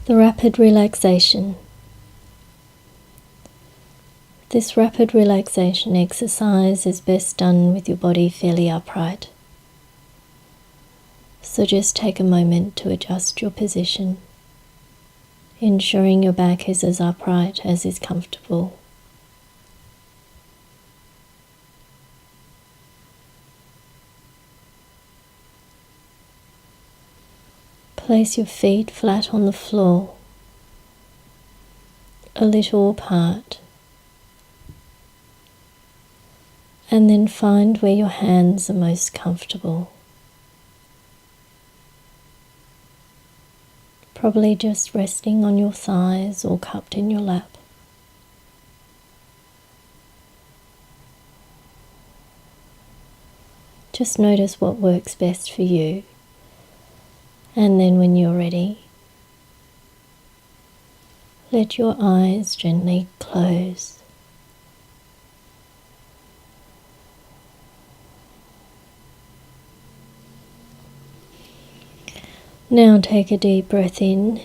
The rapid relaxation. This rapid relaxation exercise is best done with your body fairly upright. So just take a moment to adjust your position, ensuring your back is as upright as is comfortable. Place your feet flat on the floor, a little apart, and then find where your hands are most comfortable. Probably just resting on your thighs or cupped in your lap. Just notice what works best for you. And then when you're ready, let your eyes gently close. Now take a deep breath in.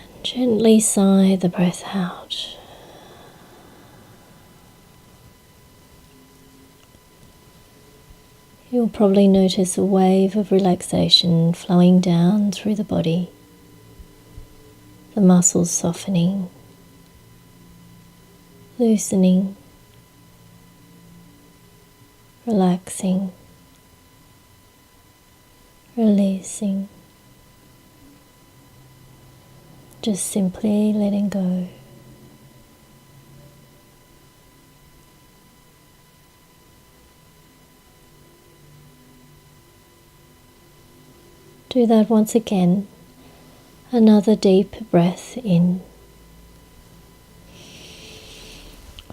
And gently sigh the breath out. You'll probably notice a wave of relaxation flowing down through the body, the muscles softening, loosening, relaxing, releasing, just simply letting go. Do that once again. Another deep breath in.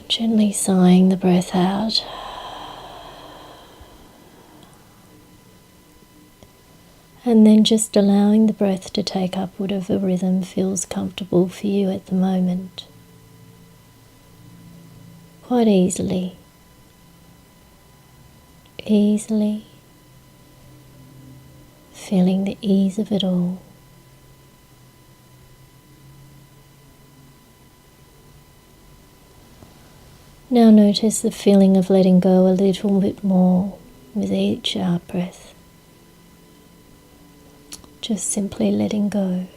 Gently sighing the breath out. And then just allowing the breath to take up whatever rhythm feels comfortable for you at the moment. Quite easily. Easily. Feeling the ease of it all. Now notice the feeling of letting go a little bit more with each out breath. Just simply letting go.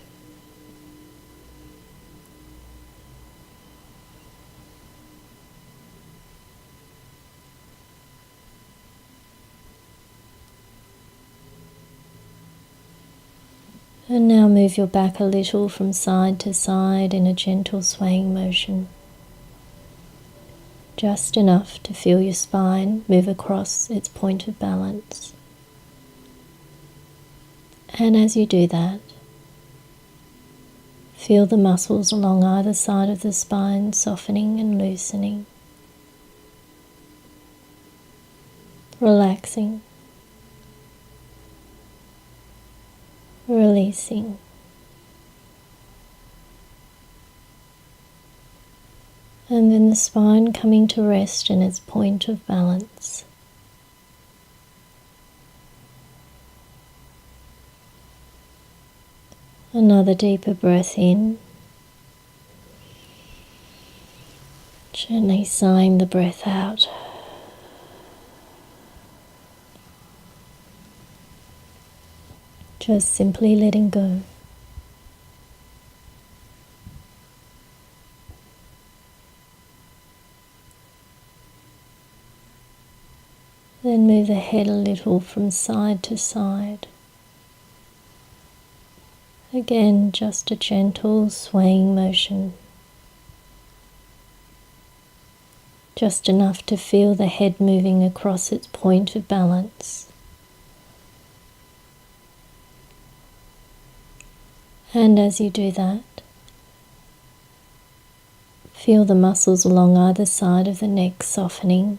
And now move your back a little from side to side in a gentle swaying motion. Just enough to feel your spine move across its point of balance. And as you do that, feel the muscles along either side of the spine softening and loosening, relaxing, releasing. And then the spine coming to rest in its point of balance. Another deeper breath in. Gently sighing the breath out. Just simply letting go. Then move the head a little from side to side. Again, just a gentle swaying motion. Just enough to feel the head moving across its point of balance. And as you do that, feel the muscles along either side of the neck softening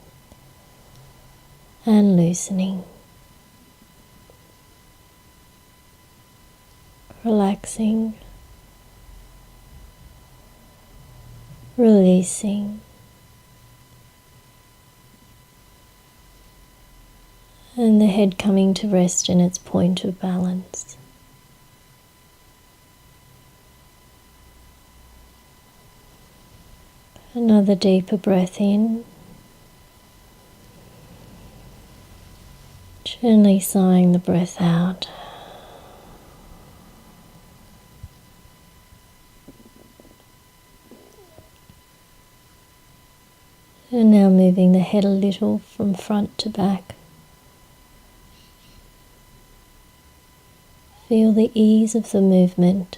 and loosening, relaxing, releasing, and And the head coming to rest in its point of balance. Another deeper breath in. Gently sighing the breath out. And now moving the head a little from front to back. Feel the ease of the movement.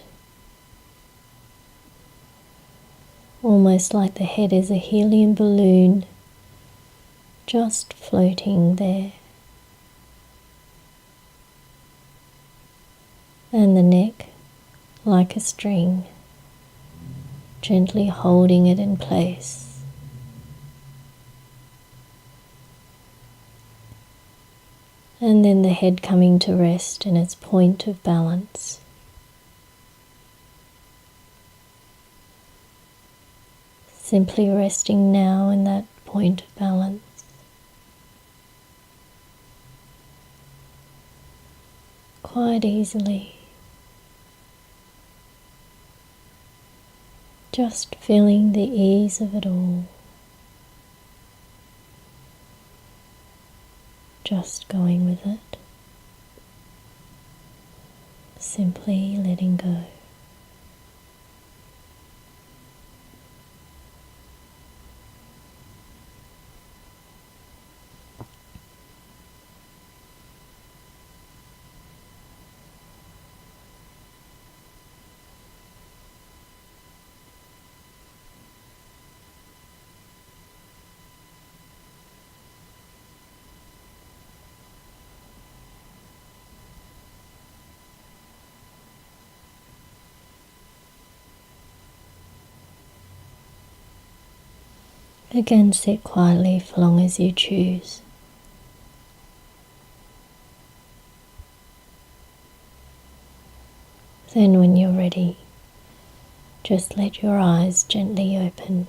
Almost like the head is a helium balloon just floating there. And the neck like a string, gently holding it in place. And then the head coming to rest in its point of balance. Simply resting now in that point of balance. Quite easily. Just feeling the ease of it all. Just going with it. Simply letting go. Again, sit quietly for long as you choose. Then when you're ready, just let your eyes gently open.